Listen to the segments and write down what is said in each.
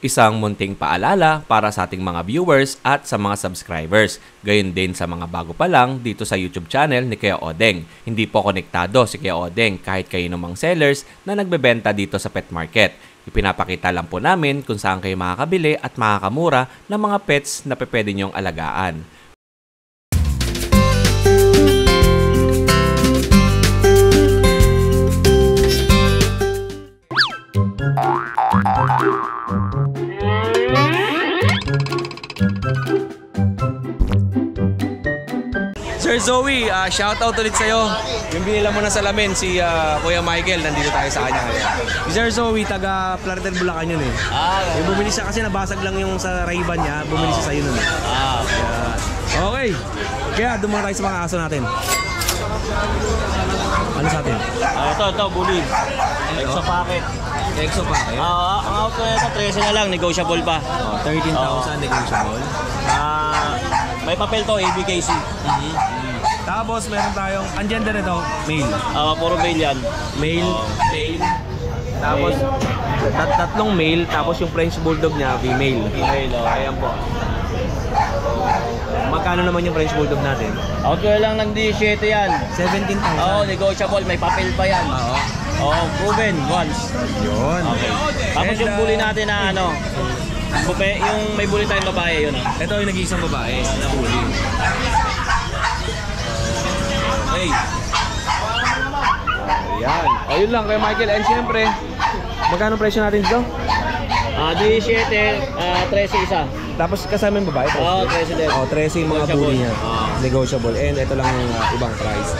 Isang munting paalala para sa ating mga viewers at sa mga subscribers. Gayon din sa mga bago pa lang dito sa YouTube channel ni Kuya Odeng. Hindi po konektado si Kuya Odeng kahit kayo namang sellers na nagbebenta dito sa pet market. Ipinapakita lang po namin kung saan kayo makakabili at makakamura ng mga pets na pwede nyong alagaan. Sir Zoe, shoutout ulit sa'yo. Yung binila mo na salamin, si Kuya Michael, nandito tayo sa kanya ngayon. Sir Zoe, taga Plaridel, Bulacan yun eh. Yung bumili siya kasi nabasag lang yung sa Ray-Ban niya, bumili siya sa'yo nun eh. Okay. Kaya dumang tayo sa mga aso natin. Ano sa atin? Ito, bully. Exo packet. Exo packet? Ang auto nito, 13 na lang, negotiable pa. 13,000 negotiable. May papel to, ABKC. Tapos meron tayong, ang gender nito, male. Puro male yan. Male. Tapos, tatlong male, tapos yung French Bulldog niya, female. Ayan po. Magkano naman yung French Bulldog natin? Auto lang ng 17 yan. 17,000. Negotiable, may papel pa yan. Proven once. Yun. Okay. Tapos yung bully natin na yung may bully tayong babae yun. Ito yung nag-iisang babae na bully. Okay. Ayan. Ayun lang kay Michael. And siyempre, magkano presyo natin dito? 17, 13 isa. Tapos kasama yung babae? 13 din. 13 yung mga bully niya. Negotiable. And ito lang yung ibang price.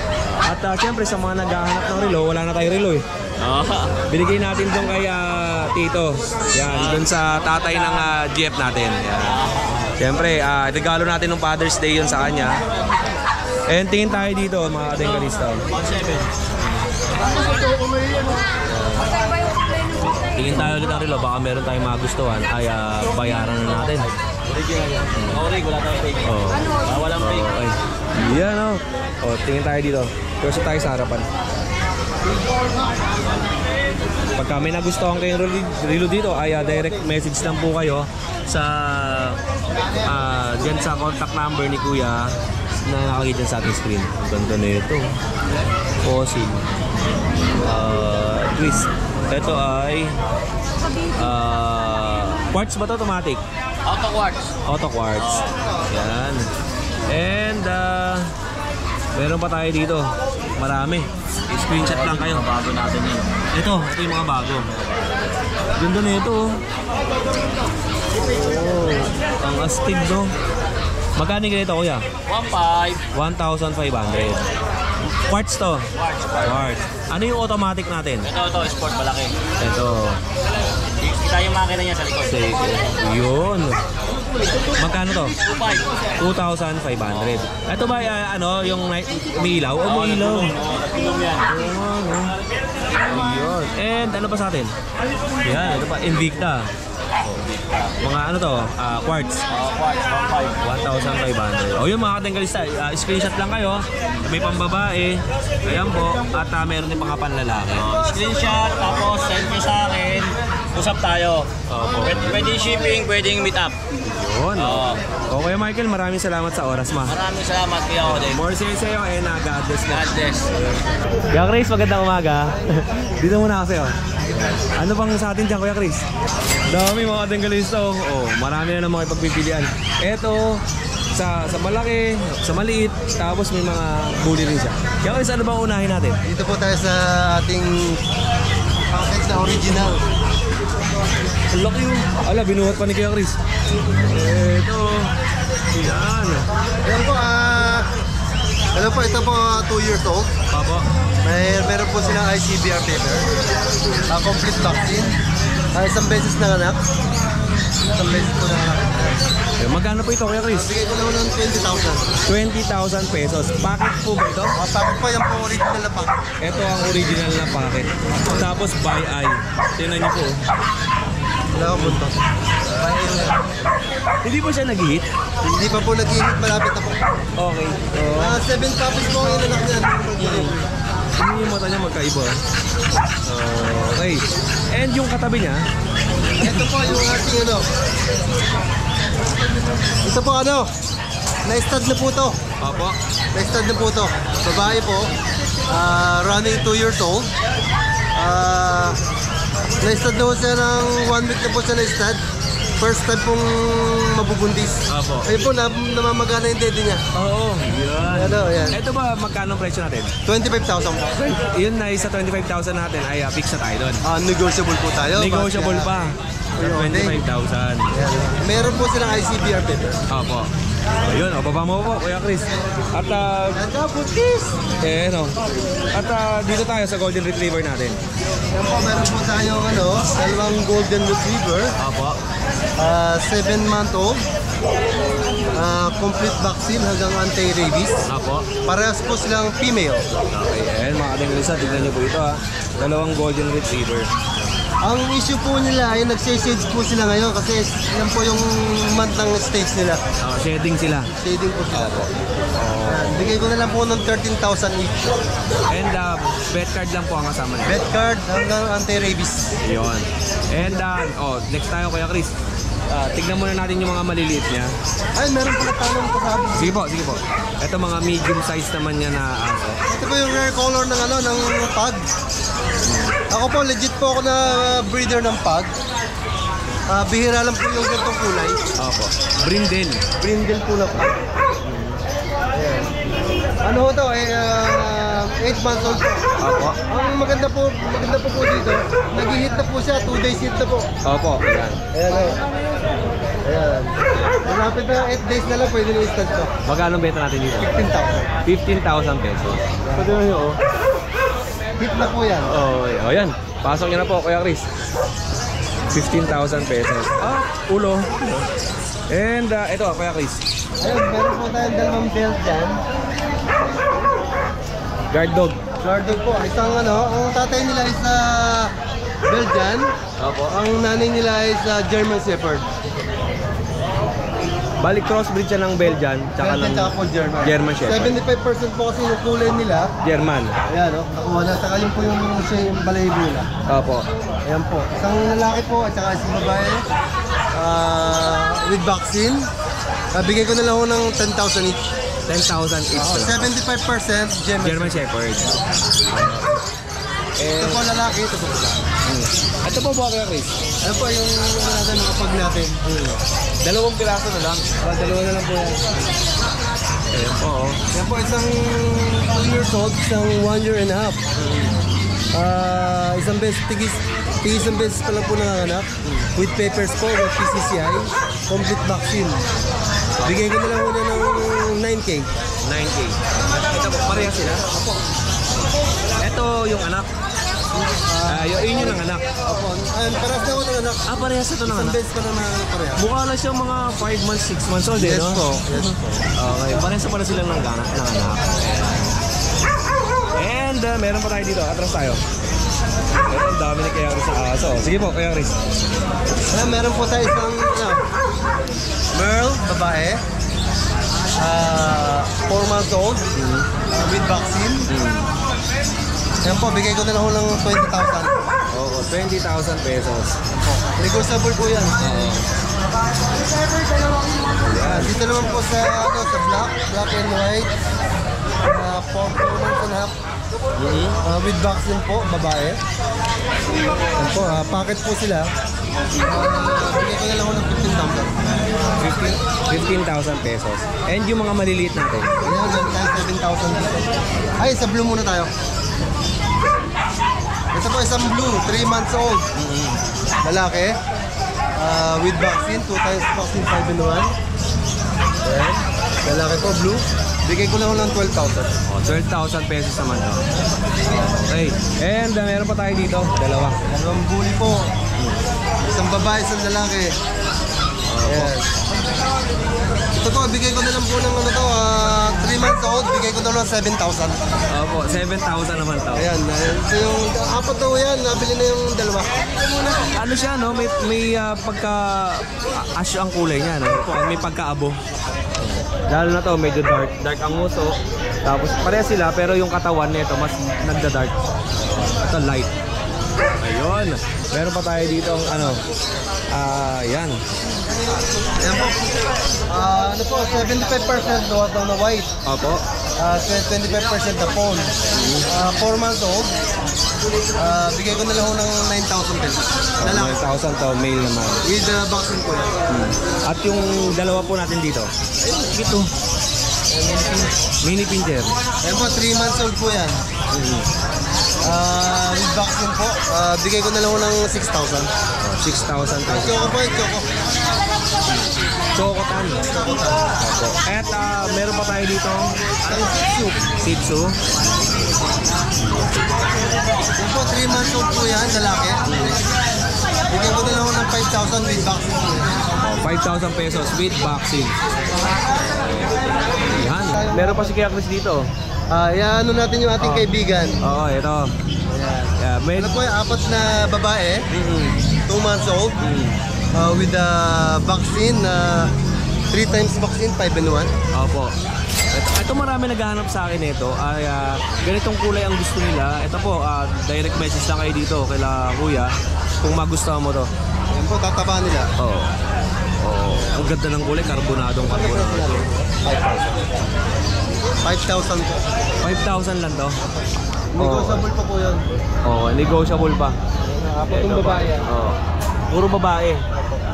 At siyempre sa mga naghahanap ng relo, wala na tayo relo eh. Binigay natin doon kay Tito. Yan, doon sa tatay ng GF natin. Yan. Siyempre, regalo natin ng Father's Day yun sa kanya. And tingin tayo dito mga ating kalista. 1.7. Tingin tayo ulit ng relo, baka meron tayong magustuhan ay bayaran na natin. Original yan. Wala tayong fake. Walang fake. Okay. Yan tingin tayo dito. Pwede tayo sa harapan. Pagka may nagustuhan kayong relo dito ay direct message lang po kayo sa dyan sa contact number ni Kuya na nakakita sa ating screen. Ganda na ito. Fossil. Twist. Ito ay quartz ba ito? Automatic? Auto quartz. Yan. And meron pa tayo dito. Marami. Screenshot lang kayo. Bago natin yun. Ito yung mga bago. Ganda na ito. Ang astig no. Magkano ganito kuya? 1,500. Quartz to? Quartz. Ano yung automatic natin? Ito, sport malaki. Ito. Kita yung makina niya sa likod. Sige. Yun. Magkano to? 2,500. 2,500. Ito ba yung may ilaw? May ilaw. Ilong yan. Ayun. And ano pa sa atin? Yan, ito pa Invicta. Mga quartz. Quartz, 1,500. Yun mga katinggalista, screenshot lang kayo. May pambabae. Ayan po. At meron din pang panlalaki. Screenshot, tapos send nyo sa akin. Usap tayo. Pwede shipping, pwedeng meet up. Yun. Okay Michael, maraming salamat sa oras ma. Maraming salamat Kuya Odeng. More sa'yo and God bless. God bless. Kuya Chris, magandang umaga. Dito muna kasi ano bang sa atin dyan Kuya Chris? Dami mga katinggalista marami na namang ipagpipilian. Eto, sa malaki, sa maliit, tapos may mga bully rin siya. Kuya Chris, ano bang unahin natin? Dito po tayo sa ating package na original. Ang laki yun. Ala, binuhat pa ni Kuya Chris. Ito. Yan. Ayan po, ito po 2 years old. Papa. Meron po silang ICBR paper. Complete vaccine. Isang beses na anak. Isang beses po na anak. Magkano po ito Kuya Chris? Bigay ko naman ng 20,000 pesos. Packet po ba ito? Packet po yan po, original na packet. Ito ang original na packet. Tapos by eye. Tingnan niyo po. Wala akong punto. Hindi po siya nag-hit? Hindi pa po nag-init, malapit na po. Okay. 7 copies po ang inanak niyan. Yung mata niya magkaiba. Okay. And yung katabi niya, Ito po yung ating ano. Ito po ano. Na-stud na po to. Opo. Na-stud na po to. Babae po. Running 2 years old. Na-stud na po siya ng 1 week na po siya na-stud. First time pong mabubundis. Opo. Ayun po, namamagana yung dede niya. Oo. Yan. Ano, yan. Ito ba magkano ang presyo natin? 25,000 po. Yun na sa 25,000 natin ay fix na tayo doon. Negotiable po tayo. Negotiable pa. 25,000. Meron po silang ICBR paper. Opo. Ayun, o baba mo po, Kuya Chris. At dito tayo sa Golden Retriever natin. Yan po, meron po tayong ano, dalawang Golden Retriever. Opo. 7-month-old. Complete vaccine hanggang anti-rabies. Opo. Parehas po silang female. Okay, ayan mga katinglisa, tignan nyo po ito ha. Dalawang Golden Retriever. Ang issue po nila ay nagsishade po sila ngayon kasi yan po yung month ng stage nila. Shedding sila. Shading po sila po. Bigay ko na lang po ng 13,000 each. And vet card lang po ang kasama niya. Vet card hanggang anti-rabies. Yun. And next tayo Kuya Chris. Tignan muna natin yung mga maliliit niya. Ay, meron pala tanong kasabi. Sige po, sige po. Ito mga medium size naman niya na aso. Ito po yung rare color ng ano, ng pug. Ako po, legit po ako na breeder ng pug. Bihira lang po yung ganitong kulay. Opo. Brindle. Brindle po na pug. Ayan. Ano ho to? 8 months old po. Opo. Ang maganda po dito, nag-hit na po siya, 2 days hit na po. Opo. Ayan. Ayan o. Ayan. Malapit na 8 days na lang, pwede na instant to. Magkano benta natin dito? 15,000. 15,000 pesos. Pwede na yun, Hit na po yan. Oh, yan. Pasok niyo na po, Kuya Chris. 15,000 pesos. Ulo. And ito, Kuya Chris. Ayun, meron po tayong dalawang belt dyan. Guard dog. Guard dog po. Isang ano, ang tatay nila is Belgian. Opo. Ang nanay nila is German Shepherd. Balik crossbreed siya ng Belgian, tsaka Belgian ng tsaka po German. German Shepherd. 75% po kasi yung kulay nila. German. Ayan, oh, nakuha na. Saka yun po yung balahibo nila. Opo. Ayan po. Isang lalaki po at saka isang babae. With vaccine. Bigay ko na lang ho ng 10,000 each. 10,000 each. 75% German Shepherd. Ito po lalaki, ito po lalaki. Ito po ba, Kuya Chris? Ano po yung ano natin, mga pag natin? Dalawang piraso na lang. Dalawa na lang po yan. Ayan po. Yan po isang 2 years old, isang 1 year and a half. Isang beses pa lang po nanganganak. With papers po, with PCCI, complete vaccine. Bigay ko na lang muna ng 9K. 9K. Ito po, pareha sila? Opo. Ito yung anak. Yun yung anak. Opo. Parehas na ko ng anak. Parehas ito ng Isang anak. beses pa lang nanganganak parehas. Mukha na siyang mga 5 months, 6 months old, Yes no? po. Yes po. Okay, parehas pala silang ng anak. And meron pa tayo dito. Atras tayo. Ang dami ni Kuya Chris sa aso. Sige po, Kuya Chris. Meron po tayo isang Merle, babae. 4 months old. With vaccine. Yan po, bigay ko na lang ng 20,000. Oo, 20,000 pesos. Negotiable po yan. Yan, dito naman po sa black and white. 4 months and a half. With vaccine po, babae. Yan po, packet po sila. Bigay ko na lang ng 15,000 pesos. And yung mga maliliit natin? Ayan, meron tayo 7,000 dito. Ay, sa blue muna tayo. Ito po isang blue, 3 months old. Lalaki. With vaccine, 2 times vaccine, 5 in 1. Ayan. Lalaki po, blue. Bigay ko lang ng 12,000. 12,000 pesos naman to. Okay. And meron pa tayo dito. Dalawang bully po. Isang babae, isang lalaki. Ayan. Ito po, bigay ko na lang po ng 3 months old, bigay ko na lang 7,000. Opo, 7,000 naman to. Ayan, ito yung apat na yan, nabili na yung dalawa. Ano siya, no? May pagka-ash ang kulay niya, no? May pagka-abo. Lalo na to, medyo dark ang uso. Tapos pareha sila, pero yung katawan nito mas nagda-dark. Ito light. Ayun. Meron pa tayo dito ang Yan. Ayan po. Ano po, 75% luwag daw na white. Opo. 25% na phone. 4 months old. Bigay ko na lang ho ng 9,000 pesos. Lalaki. 9,000 to, male naman. With the vaccine po yan. At yung dalawa po natin dito. Ito. Mini pincher. Ayan po, 3 months old po yan. With vaccine po, bigay ko na lang ho ng 6,000. 6,000 pesos. Choco po, choco. Chocotan. Chocotan. Opo. At meron pa tayo dito. Shih Tzu. Yan po, 3 months old po yan, lalaki. Bigyan ko na lang ho ng 5,000 with vaccine po yan. 5,000 pesos with vaccine. Yan. Meron pa si Kuya Chris dito. Ano natin yung ating kaibigan. Oo, ito. Yeah, Ano po yung 4 na babae, 2 months old, with the vaccine, 3 times vaccine, 5 in 1. Opo. Ito marami naghahanap sa akin ito. Ay, ganitong kulay ang gusto nila. Ito po, direct message lang kayo dito kaila Kuya kung magustuhan mo to. Yan po, tataba nila. Oo. Oh, ang ganda ng kulay, karbonadong karbonado. 5,000 po. 5,000 lang to. Negotiable pa po yun. Oo, negotiable pa. Itong babae yan. Oo. Puro babae.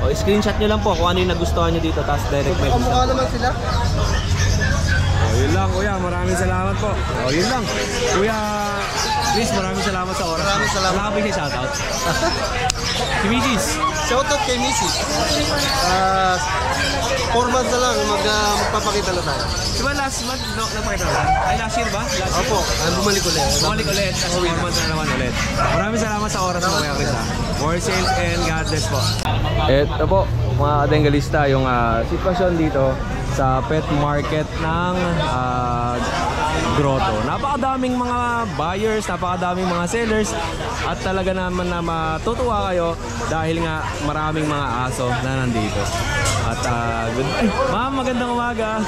O, screenshot nyo lang po kung ano yung nagustuhan nyo dito, tapos direct message Kamukha lang. naman sila. Yun lang, Kuya. Maraming salamat po. Yun lang. Kuya, please, maraming salamat sa oras. Maraming salamat. Wala ka ba siya shoutout? Si Mrs. Shoutout kay Mrs. 4 months na lang, magpapakita na tayo. Di ba last month, napakita mo? Ay, last year ba? Last year? Opo, bumalik ulit. Bumalik ulit. Tapos 4 months na naman ulit. Maraming salamat sa oras mo, Kuya Chris. More sales and God bless po. Ito po, mga kadenggalista, yung sitwasyon dito sa pet market ng Grotto. Napakadaming mga buyers, napakadaming mga sellers, at talaga naman na matutuwa kayo dahil nga maraming mga aso na nandito. At good. Ay, ma'am, magandang umaga.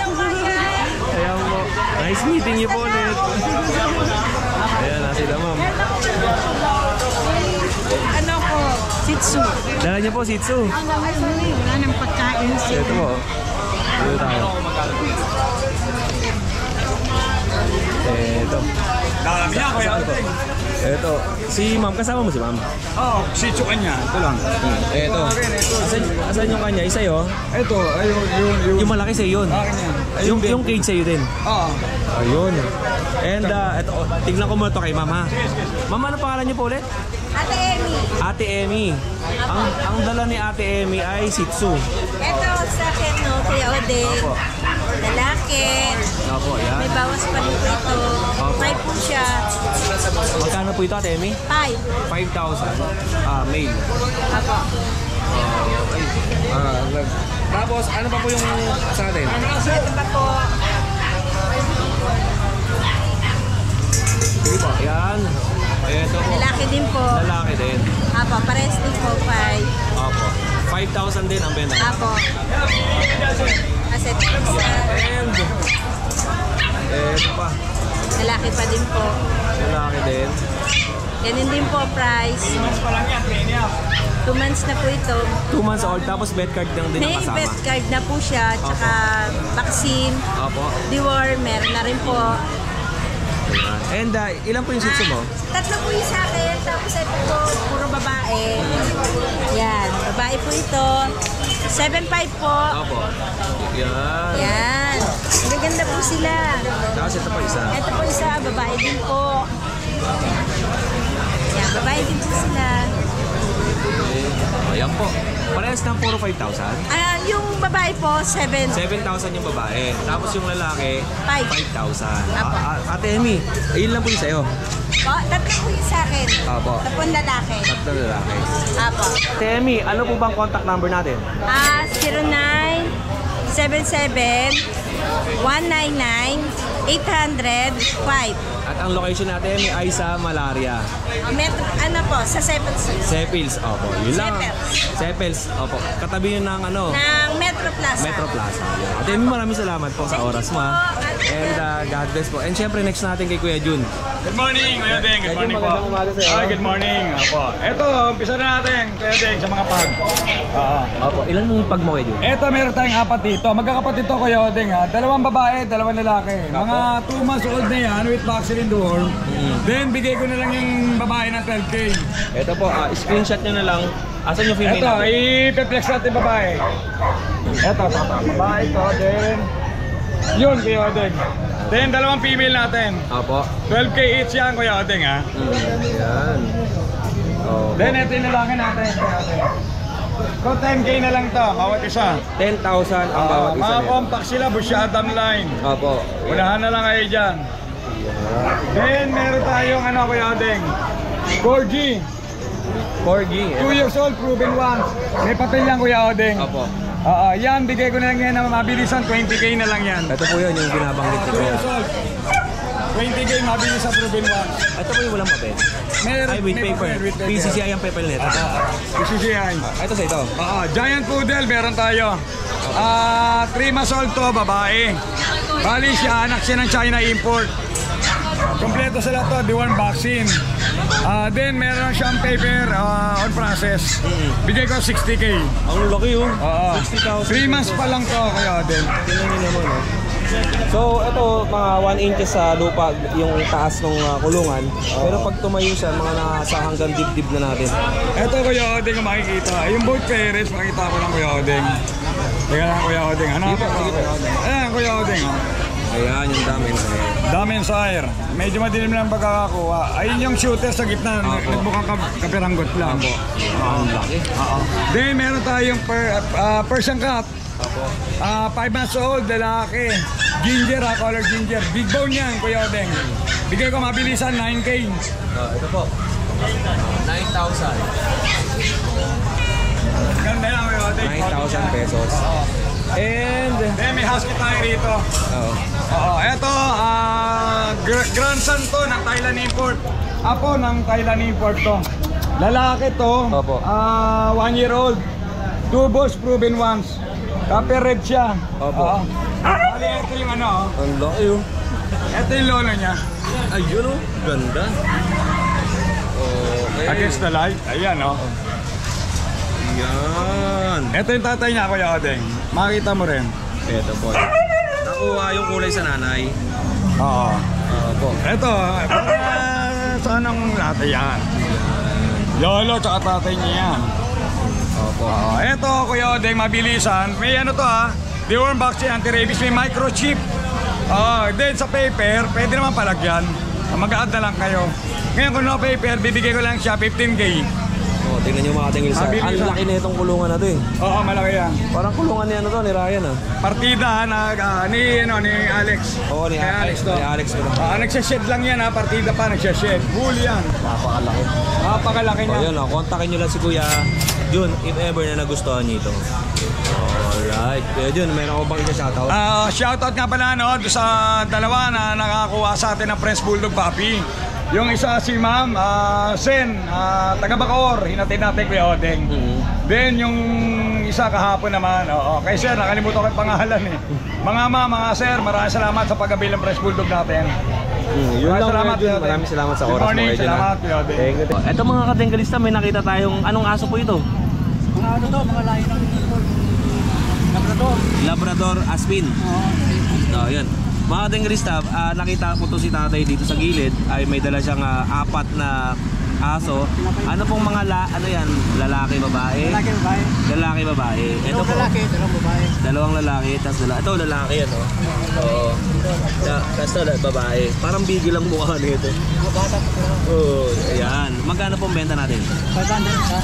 Ayan po. Nice meeting you po ulit. Ayan na sila, ma'am. Ano po? Shih Tzu. Dala niyo po, Shih Tzu. Wala ng pagkain siya. Ito po. Dito tayo. Ito. Ito. Si ma'am, kasama mo si ma'am? Oo, Shih Tzu kanya. Ito lang. Ito. Asan yung kanya? Isa yun? Ito, Yung malaki sa'yo yun. Yung cage sa'yo din. Oo. Ayun. And ito, tignan ko muna ito kay ma'am ha. Ma'am, ano pangalan niyo po ulit? Ate Emmy. Ate Emmy. Ang dala ni Ate Emmy ay Shih Tzu. Ito sa akin, no, Kuya Ode. Lalaki. Opo, yan. May bawas pa rin po ito. 5 po siya. Magkano po ito, Ate Emmy? 5. 5,000. Male. Apo. Tapos, ano pa po yung sa atin? Ito pa po. Sige po, yan. Ito po. Lalaki din po. Lalaki din. Apo, pares din po 5. Opo. 5,000 din ang benta. Apo. Kasi isa. And, ito pa. Lalaki pa din po. Lalaki din. Ganun din po price. 2 months na po ito. 2 months old, tapos bed card lang din ang May kasama. vet card na po siya, tsaka vaccine, Opo. dewormer na rin po. And ilan po yung Shih Tzu mo? 3 po yung sa akin, tapos ito po, puro babae. Yan, babae po ito. 7.5 po. Opo. Yan. Yan. Magaganda po sila. Tapos ito pa isa. Ito po isa, babae din po. Yan, babae din po sila. Ayan po. Parehas ng puro 5,000. Yung babae po, 7. 7,000 yung babae. Tapos yung lalaki, 5. 5,000. Apo. Ate Emmy, ayun lang po yung sa'yo. Po, 3 po yung sa akin. Apo. 3 lalaki. Tatlo lalaki. Apo. Ate Emmy, ano po bang contact number natin? 0977 199 805. At ang location natin ay sa Malaria. Ano po, sa Sepils, opo. Yun lang. Sepils, opo. Katabi yun ng ano? ng Metro Plaza. Metro Plaza. At maraming salamat po sa oras mo. And God bless po. And syempre next natin kay Kuya Jun. Good morning, Kuya Deng. Good morning po. Magandang umaga sa'yo. Ay, good morning. Opo. Ito, umpisa na natin, Kuya Deng, sa mga pag. Opo, ilan mong pag mo, Kuya Jun? Ito, meron tayong 4 dito. Magkakapatid to, Kuya Deng, ha. 2 babae, 2 lalaki. Mga 2 months old na yan with vaccine in the world. Then, bigay ko na lang yung babae ng 12K. Ito po, screenshot nyo na lang. Asan yung female Ito, natin? i-flex natin babae. Ito, babae ko, then... Yun, Kuya Deng. Then, 2 female natin. Opo. 12K each yan, Kuya Deng, ha. Yan. Opo. Then, ito yung lalaki natin, Kuya Deng. So, 10K na lang to, bawat isa. 10,000 ang bawat isa Mga nito. compact sila, Bush Adam line. Opo. Unahan na lang kayo dyan. Then, meron tayong ano, Kuya Deng. 4G. Corgi. 2 years old, proven once. May papel yan, Kuya Odeng. Opo. Yan, bigay ko na lang yan na mabilisan, 20K na lang yan. Ito po yun, yung binabanggit ko 2 Kuya. years old. 20K mabilisan, proven once. Ito po yung walang papel. Meron, Ay, with may paper. papel, with paper. PCCI ang papel nito. PCCI. Ito sa ito. Giant Poodle, meron tayo. 3 months old to, babae. Bali siya, anak siya ng China import. Kompleto sila to, deworm vaccine. Then meron siyang paper on process. Bigay ko 60K. Ang laki yun. 3 months pa lang to, kaya din. Tingnan nyo naman, oh. So, ito, mga 1 inches sa lupa, yung taas ng kulungan. Pero pag tumayo siya, mga nasa hanggang dibdib na natin. Ito, Kuya Odeng, kung makikita. Yung both parents, makikita ko lang, Kuya Odeng. Teka lang, Kuya Odeng. Ano? Ayan, Kuya Odeng. Ayan, yung dami na yan. Damen Sire. Medyo madilim lang pagkakakuha. Ayun yung shooter sa gitna. Nagbukang kapiranggot lang. Ang laki. Then meron tayong Persian Cat. 5 months old, lalaki. Ginger, color ginger. Big bone yan, Kuya Odeng. Bigay ko mabilisan, 9K. Ito po. 9,000. Ganda lang, Kuya Odeng. 9,000 pesos. And... Then may husky tayo rito. Eto, grandson to ng Thailand import. Apo ng Thailand import to. Lalaki to, Opo. 1 year old. 2 balls proven once. Copper red siya. Opo. Bali, ito yung ano, Ang laki yun. ito yung lolo niya. Ayun oh, ganda. Okay. Against the light. Ayan, oh. Yan. Ito yung tatay niya, Kuya Odeng. Makikita mo rin. Ito po. Nakuha yung kulay sa nanay. Oo. Opo. Ito, para saan ang tatay yan? Lolo, tsaka tatay niya yan. Opo. Ito, Kuya Odeng, mabilisan. May ano to ha, deworm vaccine, anti-rabies, may microchip. Then sa paper, pwede naman palagyan. Mag-a-add na lang kayo. Ngayon kung no paper, bibigay ko lang siya 15K. Tingnan nyo mga tingil sa... Ang Mabilis, laki na itong kulungan na to eh. Oo, malaki yan. Parang kulungan niya na to ni Ryan ah. Partida ni Alex. Oo, ni Kay Alex to. ni Alex ko to. Nagsashed lang yan ha, partida pa, nagsashed. Bull yan. Napakalaki. Napakalaki O niya. yun o, kontakin nyo lang si Kuya Jun if ever na nagustuhan niyo ito. Alright. Kuya Jun, mayroon ko bang isa-shoutout? Shoutout nga pala no, sa dalawa na nakakuha sa atin ng French Bulldog Puppy. Yung isa si Ma'am Sen, taga Bacoor, hinatid natin Kuya Odeng. Then yung isa kahapon naman, kay Sir, nakalimutan ko yung pangalan eh. Mga sir, maraming salamat sa pag-abil ng French Bulldog natin. Yun lang salamat, Kuya Jun. Kuya Maraming Odeng. salamat sa Good oras mo morning, Kuya Jun. salamat, Kuya Odeng. Thank you. Ito mga katenggalista, may nakita tayong anong aso po ito? Mga ano to, mga lahi ng Labrador. Labrador Aspin. Oo. Yun. Mga katenggalista, nakita ko to si tatay dito sa gilid ay may dala siyang 4 na aso. Ano pong mga ano yan? Lalaki, babae? Lalaki, babae. Lalaki, babae. Ito Dalawang po. lalaki, dalawang babae. Dalawang lalaki, tapos ito lalaki yan, oh. Oo. Tapos ito babae. Parang bigil ang mukha nito. Mga bata po sila. Oo, ayan. Magkano pong benta natin? 500 sa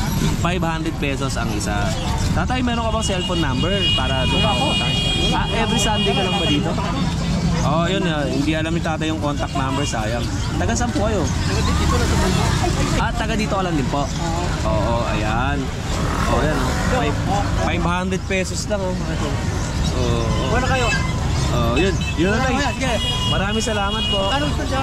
500 pesos ang isa. Tatay, meron ka bang cellphone number para doon ako? Every Sunday ka lang ba dito? Oo, yun. Hindi alam ni tatay yung contact number, sayang. Taga saan po kayo? dito na sa mundo. Taga dito ka lang din po? Oo, ayan. Oo, yan. 500 pesos lang, oh. Oo. Buwan na kayo. Yun. Yun na tayo. Sige. Maraming salamat po.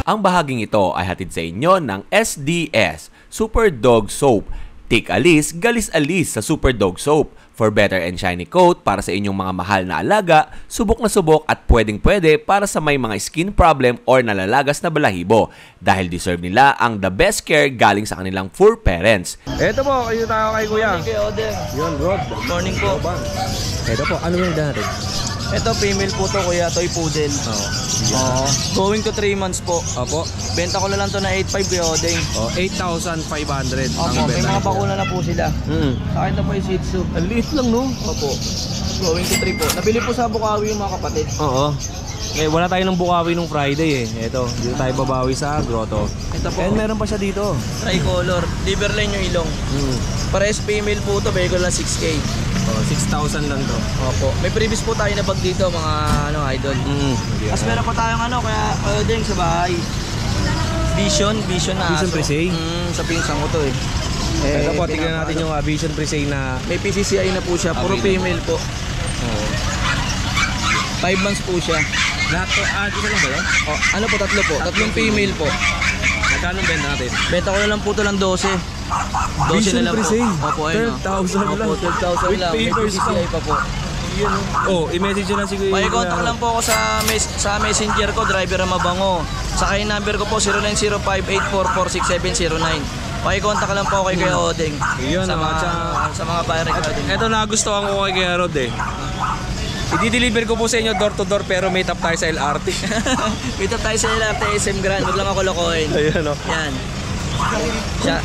Ang bahaging ito ay hatid sa inyo ng SDS Super Dog Soap. Tik alis, galis alis sa Super Dog Soap. For better and shiny coat para sa inyong mga mahal na alaga, subok na subok at pwedeng-pwede para sa may mga skin problem or nalalagas na balahibo. Dahil deserve nila ang the best care galing sa kanilang fur parents. Ito po, kayo tayo kay Kuya. Kay Odeng. Yun, Rod. Good morning po. Ito po, ano yung natin? Ito, female po to, kuya. Toy poodle. Oo. Going to 3 months po. Opo. Benta ko na lang to na 8.5 kay Odeng. 8,500 ang Opo, may benta mga nito. bakuna na po sila. Sa akin na po yung Shih Tzu. Ang liit lang, no? Opo. Going to 3 po. Nabili po sa Bukawi yung mga kapatid. Oo. Eh, wala tayo ng Bukawi nung Friday eh. Ito, dito tayo babawi sa grotto. Ito po. And meron pa siya dito. Tricolor. Liverline yung ilong. Pares female po to. Bigay ko lang 6K. 6,000 lang to. Opo. May previous po tayo na bag dito, mga idol. Tapos meron pa tayong kaya Odeng sa bahay. Vision na Vision aso. Presay? Sa pinsang ko to eh. Ito po, tignan natin yung Vision Presay na May PCCI na po siya, puro female po. 5 months po siya. lahat to. Isa lang ba yun? Oh, ano po, tatlo po. Tatlong female po. Magkano benta natin? Benta ko na lang po ito lang 12. 12 na lang po. Opo, ayun. 12,000 lang. Opo, 12,000 With lang. May papers pa. PCCI pa po. Oh, i-message nyo lang si Kuya. Pakikontak lang po ako sa messenger ko, driver na mabango. Saka yung number ko po, 0905-844-6709. Pakikontak lang po ako kay Kuya Odeng. Yun, sa mga buyer regarding. Ito nagustuhan ko kay Kuya Rod eh. I-deliver ko po sa inyo door to door pero meet up tayo sa LRT. Meet up tayo sa LRT SM Grand. Huwag lang ako lokohin. Ayan o. Yan. Siya,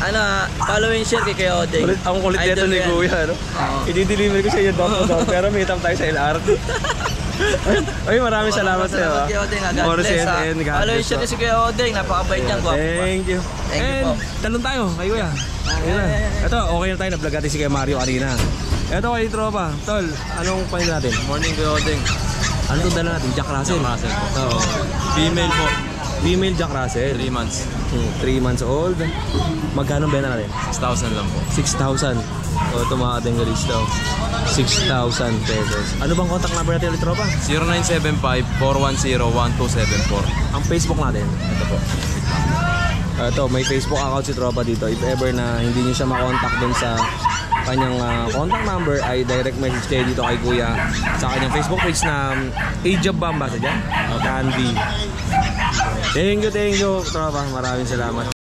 follow and share kay Kuya Odeng. Ang kulit nito Idol ni yan. Kuya, no? I-deliver ko sa inyo door to door pero meet up tayo sa LRT. Ay, maraming salamat sa iyo. Salamat Kuya Odeng. God bless. Follow and share si Kuya Odeng. Napakabait niyan. Gwapo pa. Thank you. Thank you po. Tanong tayo kay Kuya. Ito, okay na tayo. Na-vlog natin si Kuya Mario kanina. Ito kay tropa. Tol, anong panin natin? Morning Kuya Odeng. Ano itong dala natin? Jack Russell? Jack Russell po. Oo. Female po. Female Jack Russell. 3 months. 3 months old. Magkano benta natin? 6,000 lang po. 6,000. O, ito mga katengalis daw. 6,000 pesos. Ano bang contact number natin ulit, tropa? 0975-410-1274. Ang Facebook natin. Ito po. Ito, may Facebook account si tropa dito. If ever na hindi niyo siya makontak dun sa kanyang contact number, ay direct message kayo dito kay Kuya sa kanyang Facebook page na Age of Bamba sa dyan. Candy. Thank you, tropa. Maraming salamat.